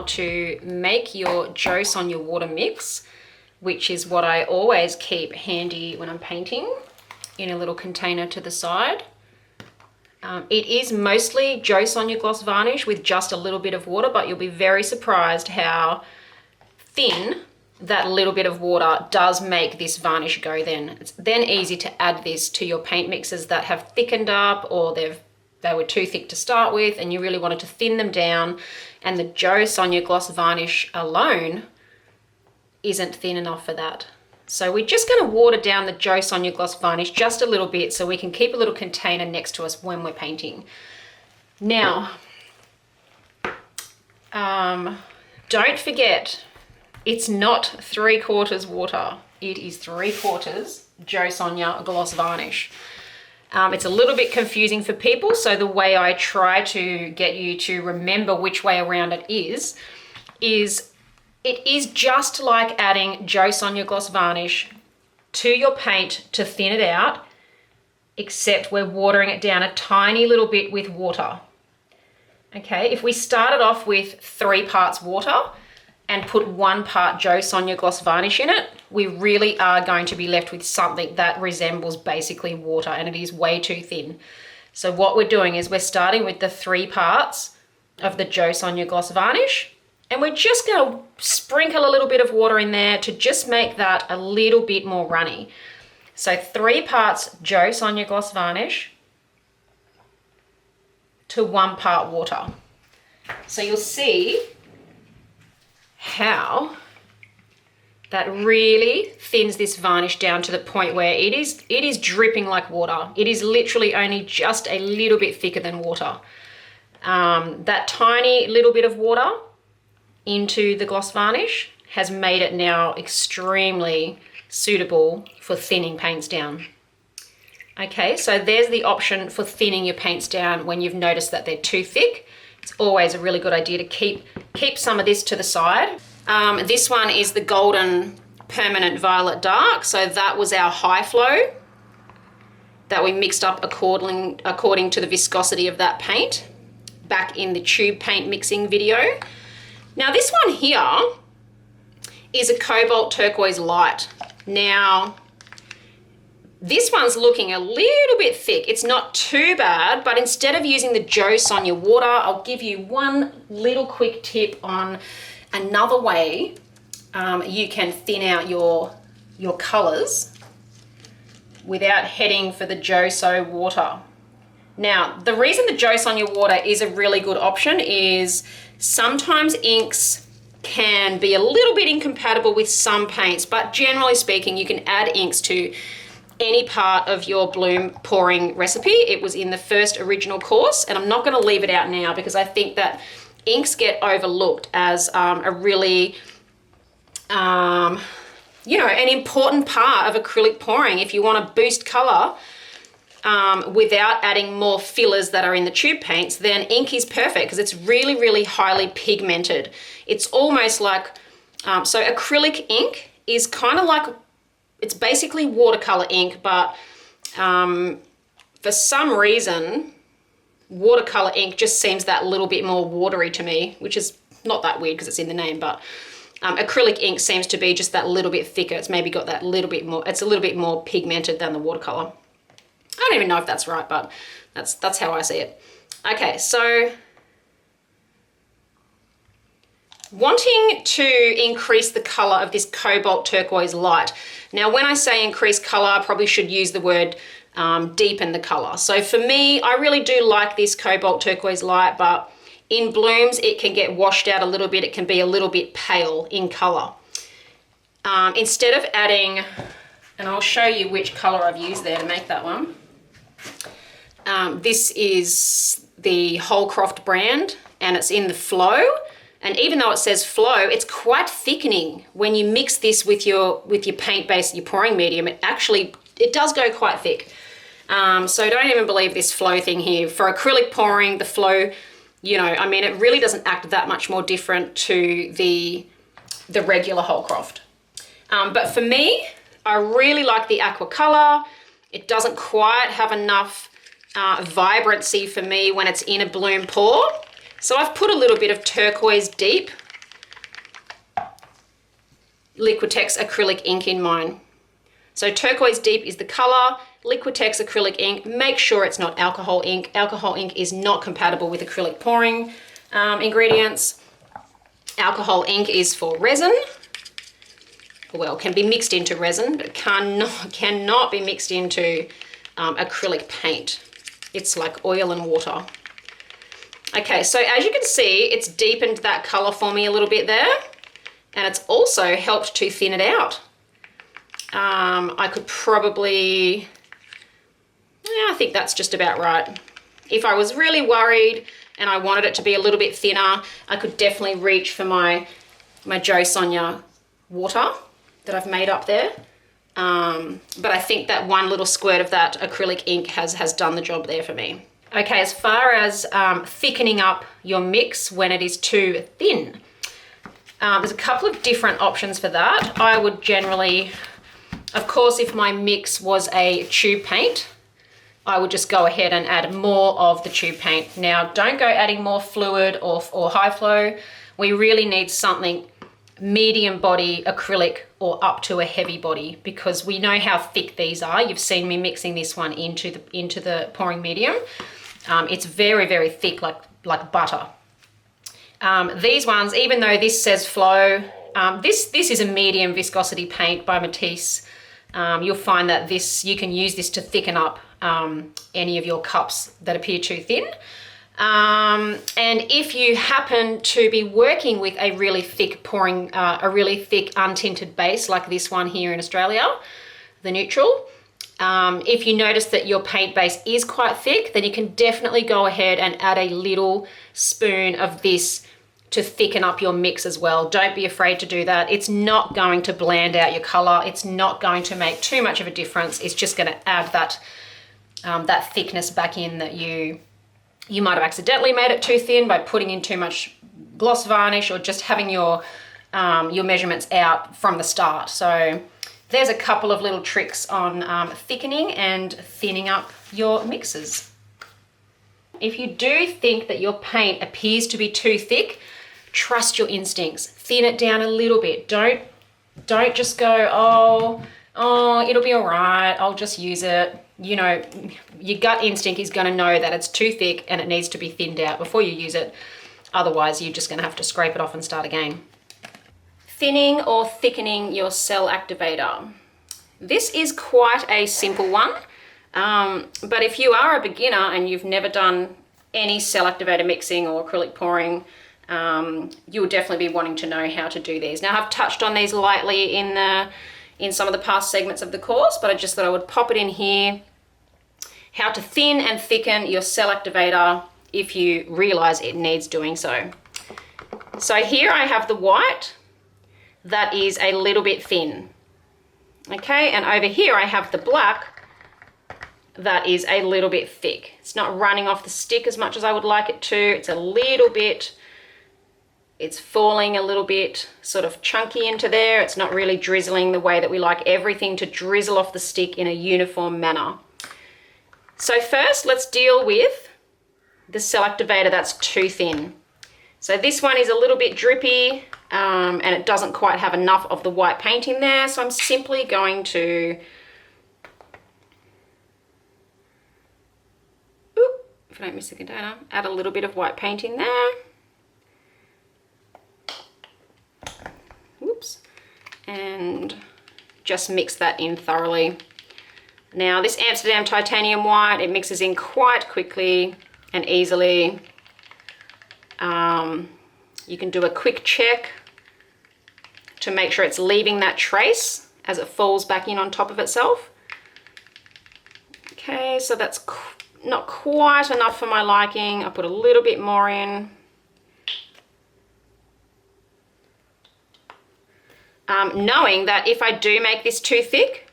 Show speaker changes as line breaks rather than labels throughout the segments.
to make your Josonja water mix, which is what I always keep handy when I'm painting, in a little container to the side. It is mostly Josonja Gloss Varnish with just a little bit of water, but you'll be very surprised how thin that little bit of water does make this varnish go then. It's then easy to add this to your paint mixes that have thickened up, or they were too thick to start with and you really wanted to thin them down, and the Josonja Gloss Varnish alone isn't thin enough for that. So we're just going to water down the Josonja Gloss Varnish just a little bit so we can keep a little container next to us when we're painting. Now, don't forget, it's not 3/4 water. It is 3/4 Josonja Gloss Varnish. It's a little bit confusing for people, so the way I try to get you to remember which way around it is it is just like adding Josonja Gloss Varnish to your paint to thin it out, except we're watering it down a tiny little bit with water. Okay, if we started off with 3 parts water and put 1 part Josonja Gloss Varnish in it, we really are going to be left with something that resembles basically water, and it is way too thin. So what we're doing is we're starting with the 3 parts of the Josonja Gloss Varnish, and we're just going to sprinkle a little bit of water in there to just make that a little bit more runny. So 3 parts Josonja Gloss Varnish to 1 part water. So you'll see how that really thins this varnish down to the point where it is dripping like water. It is literally only just a little bit thicker than water. That tiny little bit of water into the gloss varnish has made it now extremely suitable for thinning paints down. Okay, so there's the option for thinning your paints down when you've noticed that they're too thick. It's always a really good idea to keep some of this to the side. This one is the Golden Permanent Violet Dark. So that was our high flow that we mixed up according to the viscosity of that paint back in the tube paint mixing video. Now this one here is a Cobalt Turquoise Light. Now this one's looking a little bit thick. It's not too bad, but instead of using the Josonja water, I'll give you one little quick tip on another way you can thin out your colors without heading for the Joso water. Now, the reason the Josonja water is a really good option is sometimes inks can be a little bit incompatible with some paints, but generally speaking, you can add inks to any part of your bloom pouring recipe. It was in the first original course, and I'm not going to leave it out now because I think that inks get overlooked as a really, you know, an important part of acrylic pouring. If you want to boost color without adding more fillers that are in the tube paints, then ink is perfect because it's really, really highly pigmented. It's almost like, so acrylic ink is kind of like, it's basically watercolor ink, but for some reason, watercolor ink just seems that little bit more watery to me, which is not that weird because it's in the name, but acrylic ink seems to be just that little bit thicker. It's maybe got that little bit more, it's a little bit more pigmented than the watercolor. I don't even know if that's right, but that's how I see it. Okay, so wanting to increase the color of this Cobalt Turquoise Light. Now, when I say increase color, I probably should use the word deepen the color. So for me, I really do like this Cobalt Turquoise Light, but in blooms, it can get washed out a little bit. It can be a little bit pale in color. Instead of adding, and I'll show you which color I've used there to make that one. This is the Holcroft brand, and it's in the Flow. And even though it says Flow, it's quite thickening. When you mix this with your paint base, your pouring medium, it does go quite thick. So don't even believe this Flow thing here. For acrylic pouring, the Flow, you know, I mean, it really doesn't act that much more different to the regular Holcroft. But for me, I really like the aqua color. It doesn't quite have enough vibrancy for me when it's in a bloom pour. So I've put a little bit of turquoise deep Liquitex acrylic ink in mine. So turquoise deep is the color, Liquitex acrylic ink. Make sure it's not alcohol ink. Alcohol ink is not compatible with acrylic pouring ingredients. Alcohol ink is for resin. Well, can be mixed into resin, but cannot be mixed into acrylic paint. It's like oil and water. Okay, so as you can see, it's deepened that color for me a little bit there, and it's also helped to thin it out. I could probably, yeah, I think that's just about right. If I was really worried and I wanted it to be a little bit thinner, I could definitely reach for my Josonja water that I've made up there. But I think that one little squirt of that acrylic ink has done the job there for me. Okay, as far as thickening up your mix when it is too thin, there's a couple of different options for that. I would generally, of course, if my mix was a tube paint, I would just go ahead and add more of the tube paint. Now, don't go adding more fluid or high flow. We really need something medium body acrylic or up to a heavy body, because we know how thick these are. You've seen me mixing this one into the pouring medium. It's very, very thick, like butter. These ones, even though this says flow, this is a medium viscosity paint by Matisse. You'll find that you can use this to thicken up any of your cups that appear too thin. And if you happen to be working with a really thick a really thick untinted base like this one here in Australia, the neutral, if you notice that your paint base is quite thick, then you can definitely go ahead and add a little spoon of this to thicken up your mix as well. Don't be afraid to do that. It's not going to bland out your color. It's not going to make too much of a difference. It's just going to add that thickness back in that you might have accidentally made it too thin by putting in too much gloss varnish or just having your measurements out from the start. So there's a couple of little tricks on thickening and thinning up your mixes. If you do think that your paint appears to be too thick, trust your instincts. Thin it down a little bit. Don't just go, oh, it'll be all right, I'll just use it. You know, your gut instinct is going to know that it's too thick and it needs to be thinned out before you use it. Otherwise, you're just going to have to scrape it off and start again. Thinning or thickening your cell activator. This is quite a simple one, but if you are a beginner and you've never done any cell activator mixing or acrylic pouring, you'll definitely be wanting to know how to do these. Now, I've touched on these lightly in some of the past segments of the course, but I just thought I would pop it in here. How to thin and thicken your cell activator if you realize it needs doing so. So here I have the white that is a little bit thin. Okay, and over here I have the black that is a little bit thick. It's not running off the stick as much as I would like it to. It's a little bit, it's falling a little bit sort of chunky into there. It's not really drizzling the way that we like everything to drizzle off the stick in a uniform manner. So first, let's deal with the cell activator that's too thin. So this one is a little bit drippy and it doesn't quite have enough of the white paint in there. So I'm simply going to, if I don't miss the container, add a little bit of white paint in there. Whoops. And just mix that in thoroughly. Now this Amsterdam titanium white, it mixes in quite quickly and easily. You can do a quick check to make sure it's leaving that trace as it falls back in on top of itself. Okay, so that's not quite enough for my liking. I'll put a little bit more in. Knowing that if I do make this too thick,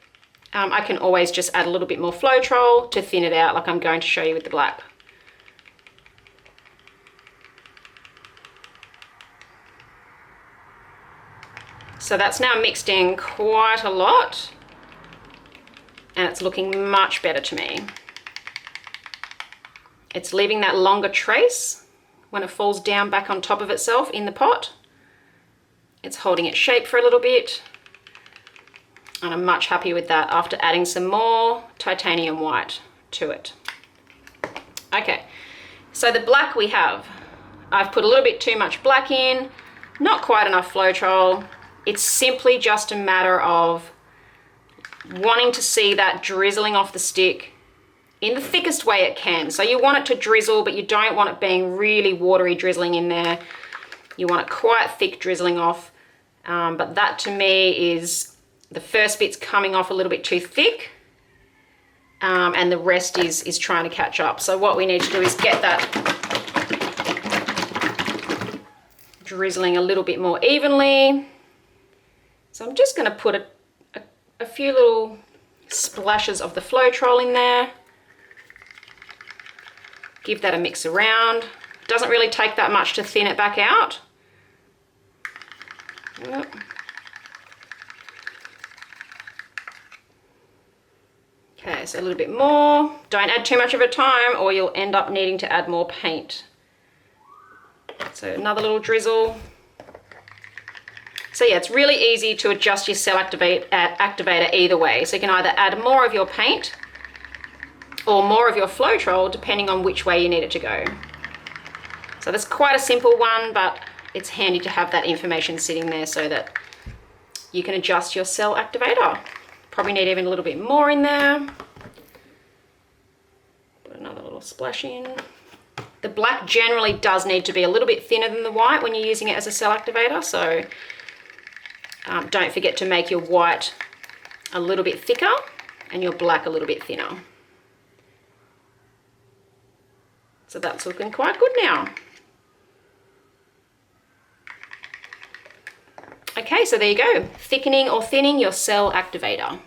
I can always just add a little bit more Floetrol to thin it out, like I'm going to show you with the black. So that's now mixed in quite a lot and it's looking much better to me. It's leaving that longer trace when it falls down back on top of itself in the pot. It's holding its shape for a little bit. And I'm much happier with that after adding some more titanium white to it. Okay, so the black we have, I've put a little bit too much black in, not quite enough Floetrol. It's simply just a matter of wanting to see that drizzling off the stick in the thickest way it can. So you want it to drizzle, but you don't want it being really watery drizzling in there. You want it quite thick drizzling off. But that to me is the first bit's coming off a little bit too thick, and the rest is trying to catch up. So what we need to do is get that drizzling a little bit more evenly. So I'm just going to put a few little splashes of the Floetrol in there. Give that a mix around. Doesn't really take that much to thin it back out. Yep. Okay, so a little bit more. Don't add too much of a time or you'll end up needing to add more paint. So another little drizzle. So yeah, it's really easy to adjust your cell activator either way. So you can either add more of your paint or more of your Floetrol, depending on which way you need it to go. So that's quite a simple one, but it's handy to have that information sitting there so that you can adjust your cell activator. Probably need even a little bit more in there. Put another little splash in. The black generally does need to be a little bit thinner than the white when you're using it as a cell activator, so don't forget to make your white a little bit thicker and your black a little bit thinner. So that's looking quite good now. Okay, so there you go. Thickening or thinning your cell activator.